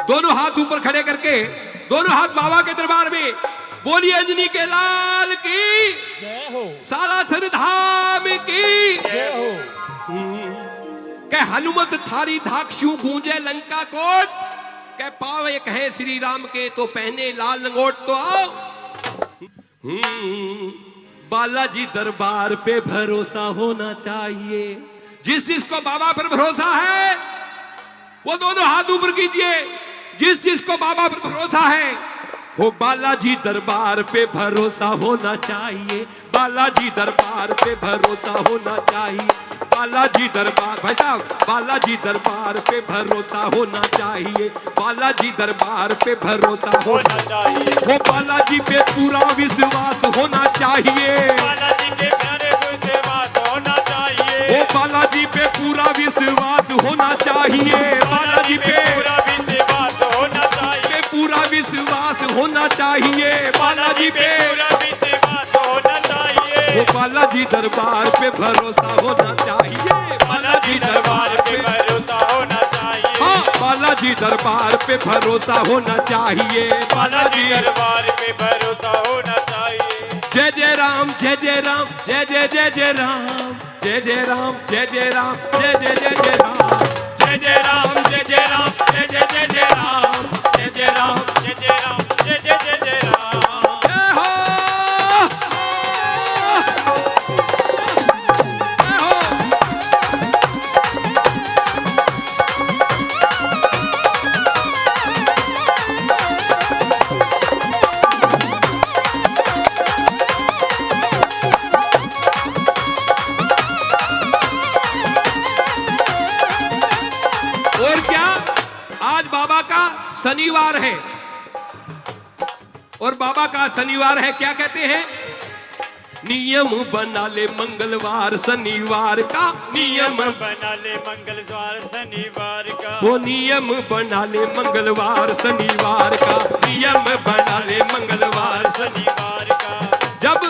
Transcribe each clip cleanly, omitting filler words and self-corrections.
दोनों हाथ ऊपर खड़े करके, दोनों हाथ बाबा के दरबार में, बोलिए अंजनी के लाल की जय हो, सालासर धाम की जय हो। कह हनुमत थारी धाक्षु गूंजे लंका कोट, कह पावे कहे श्री राम के तो पहने लाल लंगोट। तो आओ बालाजी दरबार पे भरोसा होना चाहिए। जिस जिसको बाबा पर भरोसा है वो दोनों हाथ ऊपर कीजिए। जिस जिसको बाबा पर भरोसा है वो बालाजी दरबार पे भरोसा होना चाहिए। बालाजी दरबार पे भरोसा होना चाहिए। बालाजी दरबार, भाई साहब, बालाजी दरबार पे भरोसा होना चाहिए। बालाजी दरबार पे भरोसा होना चाहिए। वो बालाजी पे पूरा विश्वास होना चाहिए। बालाजी के प्यारे विश्वास होना चाहिए। वो बालाजी पे पूरा विश्वास होना चाहिए। बालाजी पे पूरा विश्वास होना चाहिए। पूरा विश्वास होना चाहिए। बालाजी पे पूरा विश्वास होना चाहिए। वो बालाजी दरबार पे भरोसा होना चाहिए। बालाजी दरबार पे भरोसा होना चाहिए। हाँ, बालाजी दरबार पे भरोसा होना चाहिए। बालाजी दरबार पे भरोसा होना चाहिए। जय जय राम, जय जय राम, जय जय जय जय राम, जय जय राम, जय जय राम, जय जय जय जय राम, जय जय राम, जय जय राम, जय जय जय जय राम, जय जय राम, जय जय राम, जय जय जय जय राम। जय हो, जय हो। और क्या, आज बाबा का शनिवार है और बाबा का शनिवार है, क्या कहते हैं? नियम बना ले मंगलवार शनिवार का, नियम बना ले मंगलवार शनिवार का। वो नियम बना ले मंगलवार शनिवार का, नियम बना ले मंगलवार शनिवार का। जब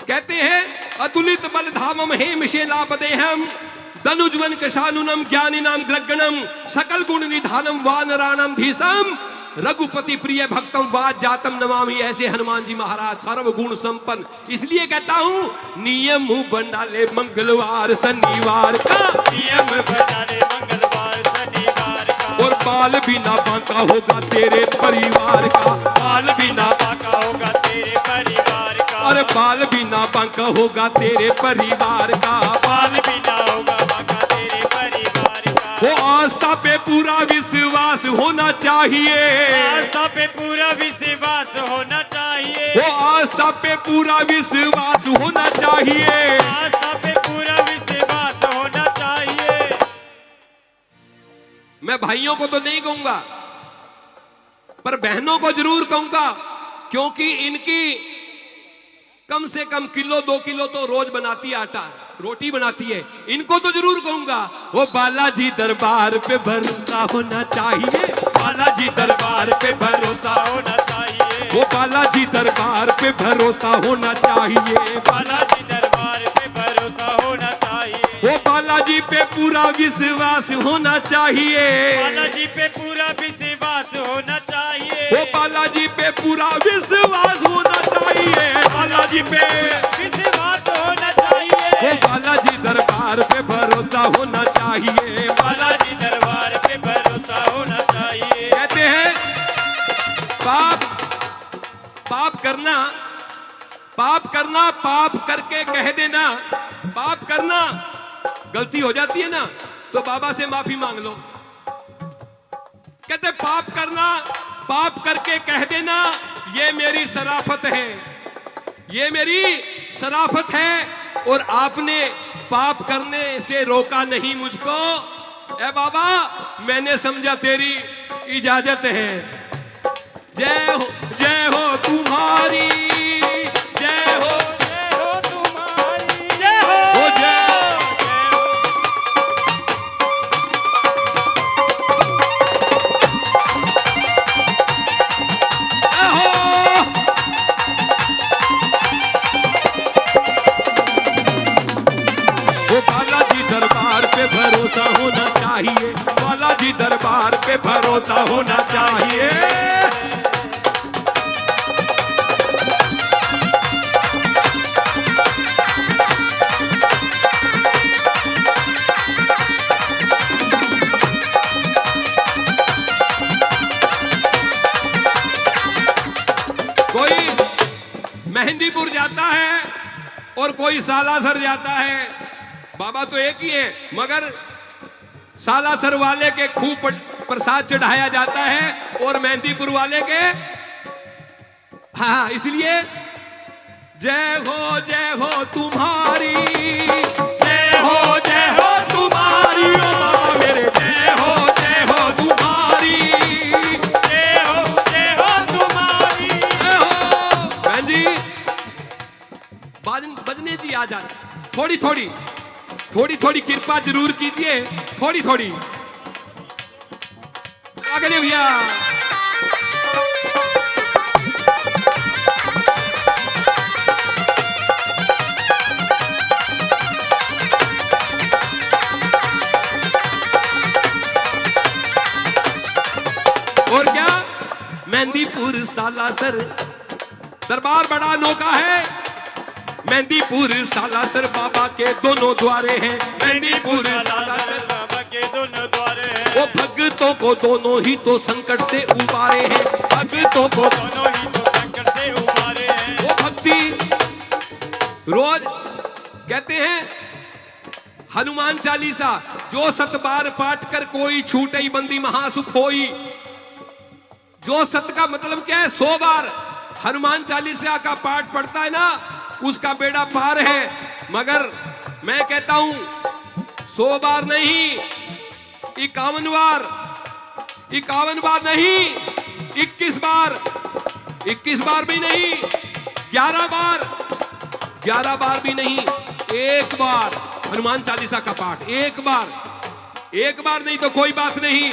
कहते हैं अतुलित बल धामम हेम शेलापदे हम धनुजवन कशानुनम ज्ञानिनाम ग्रगणम सकल गुण निधानम वानराणम धीसम रघुपति प्रिय भक्तम वाद जातम नमामि। ऐसे हनुमान जी महाराज सर्व गुण संपन्न। इसलिए कहता हूँ नियम बना ले मंगलवार शनिवार का, नियम बना ले मंगलवार शनिवार का। और बाल बिना बांका होगा तेरे परिवार का, बाल बिना बांका होगा तेरे परिवार का। और बाल बिना बांका होगा तेरे परिवार का, बाल बिना होगा बांका तेरे परिवार का। वो आस्था पे पूरा विश्वास होना चाहिए। आस्था पे पूरा विश्वास होना चाहिए। वो आस्था पे पूरा विश्वास होना चाहिए। आस्था पे पूरा विश्वास होना चाहिए। मैं भाइयों को तो नहीं कहूंगा पर बहनों को जरूर कहूंगा, क्योंकि इनकी कम से कम किलो 2 किलो तो रोज बनाती है, आटा रोटी बनाती है। इनको तो जरूर कहूंगा वो बालाजी दरबार पे भरोसा होना चाहिए। बालाजी दरबार पे भरोसा होना चाहिए। वो बालाजी दरबार पे भरोसा होना चाहिए। बालाजी दरबार पे भरोसा होना चाहिए। वो बालाजी पे पूरा विश्वास होना चाहिए। बालाजी पे पूरा विश्वास होना चाहिए। वो बालाजी पे पूरा विश्वास होना चाहिए। बालाजी पे विश्वास होना चाहिए। वो बालाजी दरबार पे भरोसा होना चाहिए। बालाजी दरबार पे भरोसा होना चाहिए। कहते हैं पाप करना, पाप करना, पाप करके कह देना, पाप करना, गलती हो जाती है ना तो बाबा से माफी मांग लो। कहते पाप करना, पाप करके कह देना ये मेरी शराफत है, ये मेरी शराफत है और आपने पाप करने से रोका नहीं मुझको। ए बाबा मैंने समझा तेरी इजाजत है। जय हो तुम्हारी, जय हो तुम्हारी, जय हो जय बालाजी दरबार पे भरोसा होना चाहिए। बालाजी दरबार पे भरोसा होना चाहिए। मेहंदीपुर जाता है और कोई सालासर जाता है, बाबा तो एक ही है, मगर सालासर वाले के खूब प्रसाद चढ़ाया जाता है और मेहंदीपुर वाले के हाँ, इसलिए जय हो तुम्हारी, जय हो तुम्हारी, ओ बाबा मेरे जय हो तुम्हारी, जय हो तुम्हारी। जय हो। बहन जी बजने जी आ जाए, थोड़ी कृपा जरूर कीजिए, थोड़ी आगे ले भैया। और क्या मेहंदीपुर सालासर दरबार बड़ा अनोखा है। मेहंदीपुर सालासर बाबा के दोनों द्वारे हैं, मेहंदीपुर सालासर बाबा के दोनों द्वारे हैं। वो भक्तों को दोनों ही तो संकट से उबारे हैं, भक्तों को दोनों ही तो संकट से उबारे हैं। वो भक्ति रोज कहते हैं हनुमान चालीसा, जो 7 बार पाठ कर कोई छूटे बंदी महासुख होई। जो 7 का मतलब क्या है? 100 बार हनुमान चालीसा का पाठ पढ़ता है ना, उसका बेड़ा पार है। मगर मैं कहता हूं 100 बार नहीं, 51 बार, 51 बार नहीं, 21 बार, 21 बार भी नहीं, 11 बार, 11 बार भी नहीं, 1 बार हनुमान चालीसा का पाठ, 1 बार नहीं तो कोई बात नहीं।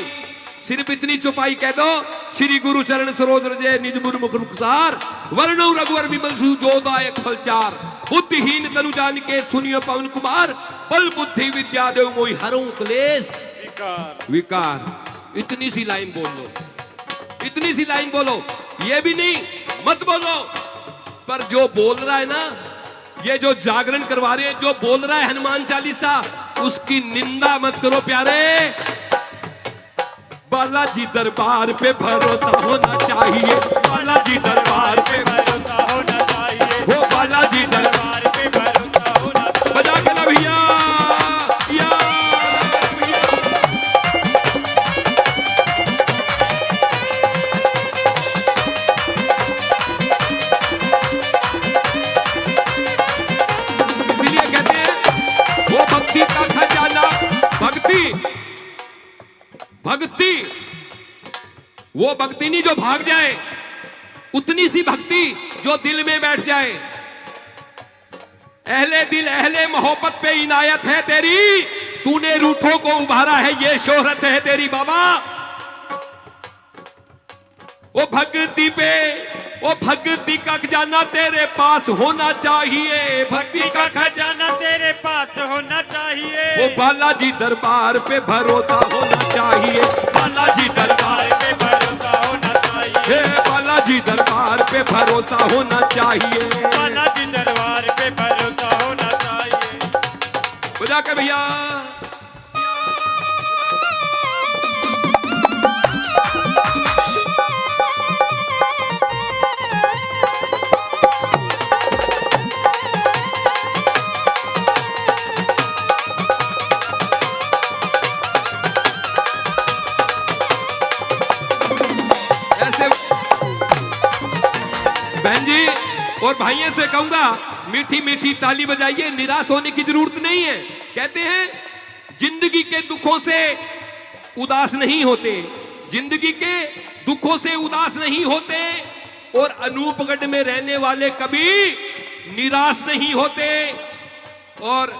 सिर्फ इतनी चौपाई कह दो, श्री गुरु चरण सरोज रजे निज मुख रुखसार, वर्णो रघुवर विमल सुजोदायक फलचार, बुद्धिहीन तनु जान के सुनियो पवन कुमार, बल बुद्धि विद्या देव मोहि हरऊं क्लेश विकार। इतनी सी लाइन बोल लो, इतनी सी लाइन बोलो, ये भी नहीं मत बोलो। पर जो बोल रहा है ना, ये जो जागरण करवा रहे हैं, जो बोल रहा है हनुमान चालीसा, उसकी निंदा मत करो प्यारे। बालाजी दरबार पे भरोसा होना चाहिए, बालाजी दरबार पे भरोसा होना चाहिए, वो बालाजी दरबार पे भरोसा होना चाहिए। बजा के ना भैया, इसलिए कहते हैं वो भक्ति का खजाना, भक्ति वो भक्ति नहीं जो भाग जाए, उतनी सी भक्ति जो दिल में बैठ जाए। अहले दिल अहले मोहब्बत पे इनायत है तेरी, तूने रूठों को उभारा है, ये शोहरत है तेरी बाबा। वो भक्ति पे, वो भक्ति का खजाना तेरे पास होना चाहिए, भक्ति का खजाना तेरे पास होना चाहिए। वो बालाजी दरबार पे भरोसा होना चाहिए, बालाजी दरबार पे भरोसा होना चाहिए, बालाजी दरबार पे भरोसा होना चाहिए, बालाजी दरबार पे भरोसा होना चाहिए। बजा के भैया। बहन जी और भाइयों से कहूंगा, मीठी मीठी ताली बजाइए, निराश होने की जरूरत नहीं है। कहते हैं जिंदगी के दुखों से उदास नहीं होते, जिंदगी के दुखों से उदास नहीं होते, और अनूपगढ़ में रहने वाले कभी निराश नहीं होते। और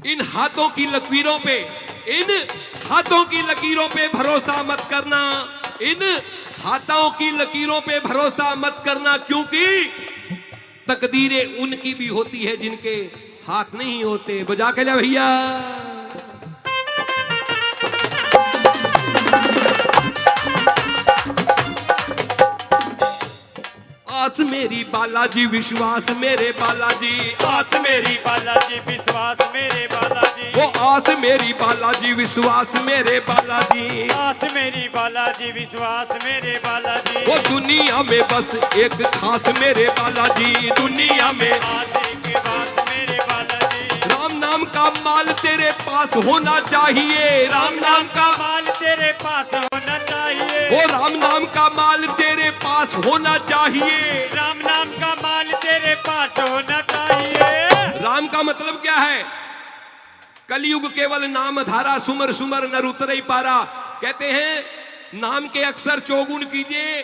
इन हाथों की लकीरों पे, इन हाथों की लकीरों पे भरोसा मत करना, इन हाथों की लकीरों पे भरोसा मत करना, क्योंकि तकदीरें उनकी भी होती है जिनके हाथ नहीं होते। बजा के ले भैया। मेरी बालाजी विश्वास मेरे बालाजी, आस मेरी बालाजी विश्वास मेरे बालाजी, वो आस मेरी बालाजी विश्वास मेरे बालाजी, आस मेरी बालाजी विश्वास मेरे बालाजी, वो दुनिया में बस एक खास मेरे बालाजी, दुनिया में आस एक बास मेरे बालाजी। राम नाम का माल तेरे पास होना चाहिए, राम नाम का माल तेरे पास होना चाहिए, वो राम नाम का माल तेरे पास होना चाहिए। राम नाम का माल तेरे पास होना चाहिए। राम का मतलब क्या है? कलयुग केवल नाम धारा, सुमर सुमर नर उतरई पारा। कहते हैं नाम के अक्षर चौगुन कीजिए,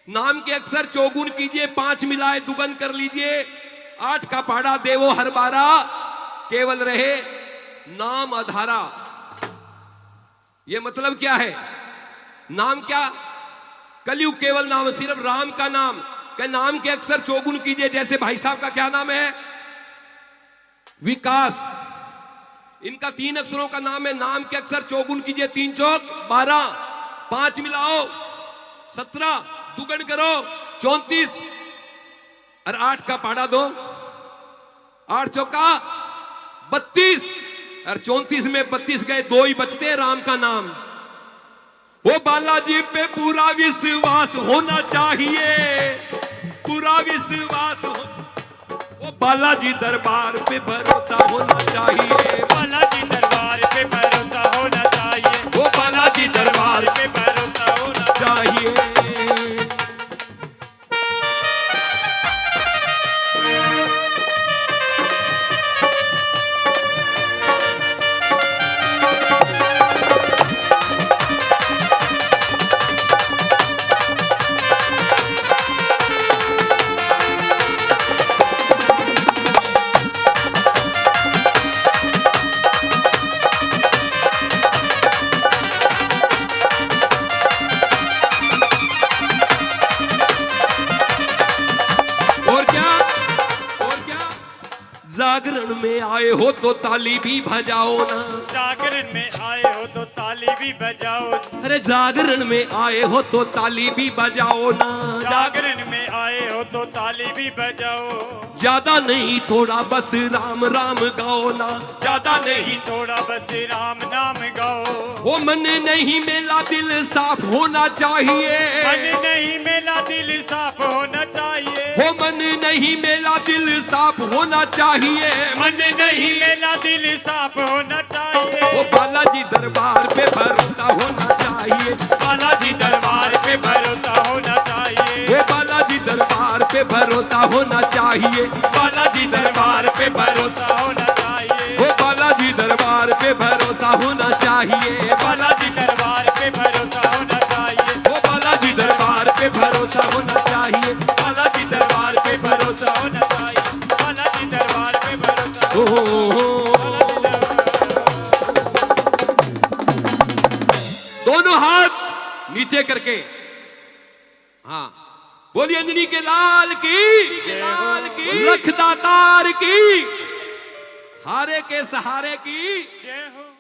नाम के अक्षर चौगुन कीजिए, 5 मिलाए दुगन कर लीजिए, 8 का पाड़ा देवो हर बारा, केवल रहे नाम अधारा। यह मतलब क्या है? नाम क्या? कलयुग केवल नाम, सिर्फ राम का नाम। क्या नाम के अक्षर चौगुन कीजिए, जैसे भाई साहब का क्या नाम है? विकास। इनका 3 अक्षरों का नाम है, नाम के अक्षर चौगुन कीजिए, 3 चौक 12, 5 मिलाओ 17, दुगन करो 34, और 8 का पाड़ा दो, 8 चौका 32, और 34 में 32 गए, 2 ही बचते राम का नाम। वो बालाजी पे पूरा विश्वास होना चाहिए, पूरा विश्वास हो, वो बालाजी दरबार पे भरोसा होना चाहिए, बालाजी दरबार पे भरोसा होना चाहिए, वो बालाजी दरबार पे भरोसा होना चाहिए। जागरण में आए हो तो ताली भी बजाओ ना, जागरण में आए हो तो ताली भी बजाओ, अरे जागरण में आए हो तो ताली भी बजाओ ना, जागरण में आए हो तो ताली भी बजाओ, ज्यादा नहीं थोड़ा बस राम राम गाओ ना, ज्यादा नहीं थोड़ा बस राम नाम गाओ, वो मन नहीं मेला दिल साफ होना चाहिए, मन नहीं मेला दिल साफ होना चाहिए, वो मन नहीं मेला दिल साफ होना चाहिए, मन नहीं मेला दिल साफ होना चाहिए, वो बालाजी दरबार पे भरोसा होना चाहिए, बालाजी दरबार पे भरोसा होना चाहिए, वो बालाजी दरबार पे भरोसा होना चाहिए, बालाजी दरबार पे भरोसा होना चाहिए, वो बालाजी दरबार पे भरोसा होना चाहिए, बालाजी दरबार पे भरोसा होना चाहिए, वो बालाजी दरबार पे भरोसा होना चाहिए, बालाजी दरबार पे भरोसा होना चाहिए, बालाजी दरबार पे भरोसा दोनों हाथ नीचे करके, हाँ बोलिए अंजनी के लाल की, लाल की, लखदातार की, हारे के सहारे की जय हो।